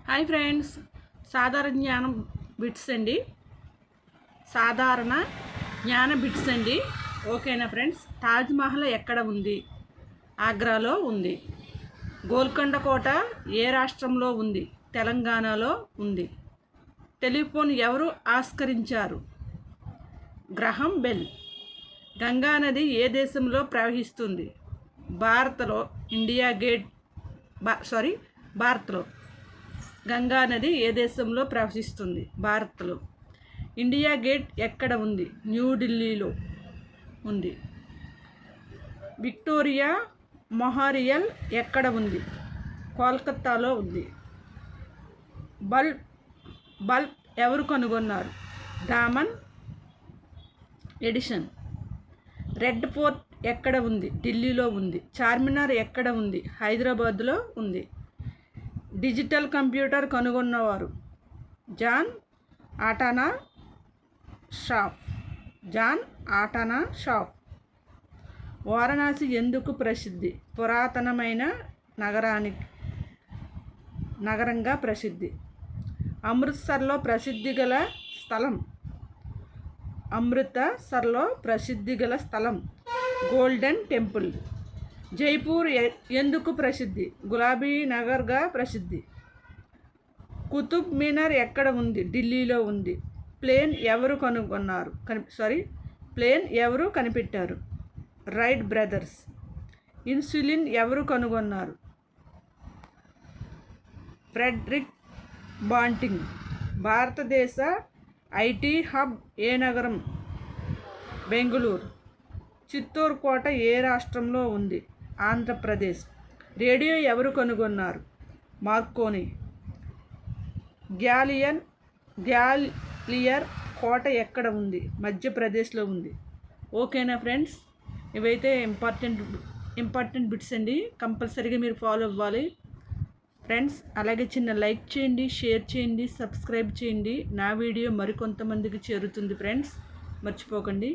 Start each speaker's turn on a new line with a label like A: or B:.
A: Hi friends, సాధారణ జ్ఞానం bits అండి. సాధారణ జ్ఞాన బిట్స్ అండి. ఓకేనా ఫ్రెండ్స్? తాజ్మహల్ ఎక్కడ ఉంది? ఆగ్రాలో ఉంది. గోల్కొండ కోట ఏ రాష్ట్రంలో ఉంది? తెలంగాణలో ఉంది. టెలిఫోన్ ఎవరు ఆవిష్కరించారు? Graham Bell. గంగా నది ఏ దేశంలో ప్రవహిస్తుంది? భారత్లో. భారత్లో. గంగా నది ఏ దేశంలో ప్రవహిస్తుంది? భారత్లో. ఇండియా గేట్ ఎక్కడ ఉంది? న్యూఢిల్లీలో ఉంది. విక్టోరియా మెమోరియల్ ఎక్కడ ఉంది? కోల్కతాలో ఉంది. బల్బ్ ఎవరు కనుగొన్నారు? Thomas Edison. రెడ్ ఫోర్ట్ ఎక్కడ ఉంది? ఢిల్లీలో ఉంది. చార్మినార్ ఎక్కడ ఉంది? హైదరాబాద్లో ఉంది. డిజిటల్ కంప్యూటర్ కనుగొన్నవారు? John Atanasoff. వారణాసి ఎందుకు ప్రసిద్ధి? పురాతనమైన నగరంగా ప్రసిద్ధి. అమృత్సర్లో ప్రసిద్ధి గల స్థలం గోల్డెన్ టెంపుల్. జైపూర్ ఎందుకు ప్రసిద్ధి? గులాబీ నగర్గా ప్రసిద్ధి. కుతుబ్ మీనార్ ఎక్కడ ఉంది? ఢిల్లీలో ఉంది. ప్లేన్ ఎవరు కనిపెట్టారు? Right brothers. ఇన్సులిన్ ఎవరు కనుగొన్నారు? Frederick Banting. భారతదేశ ఐటీ హబ్ ఏ నగరం? బెంగళూరు. చిత్తూరు కోట ఏ రాష్ట్రంలో ఉంది? ఆంధ్రప్రదేశ్. రేడియో ఎవరు కనుగొన్నారు? మార్కోని. గ్వాలియర్ కోట ఎక్కడ ఉంది? మధ్యప్రదేశ్లో ఉంది. ఓకేనా ఫ్రెండ్స్? ఇవైతే ఇంపార్టెంట్ బిట్స్ అండి. కంపల్సరీగా మీరు ఫాలో అవ్వాలి ఫ్రెండ్స్. అలాగే చిన్న లైక్ చేయండి, షేర్ చేయండి, సబ్స్క్రైబ్ చేయండి. నా వీడియో మరికొంతమందికి చేరుతుంది ఫ్రెండ్స్, మర్చిపోకండి.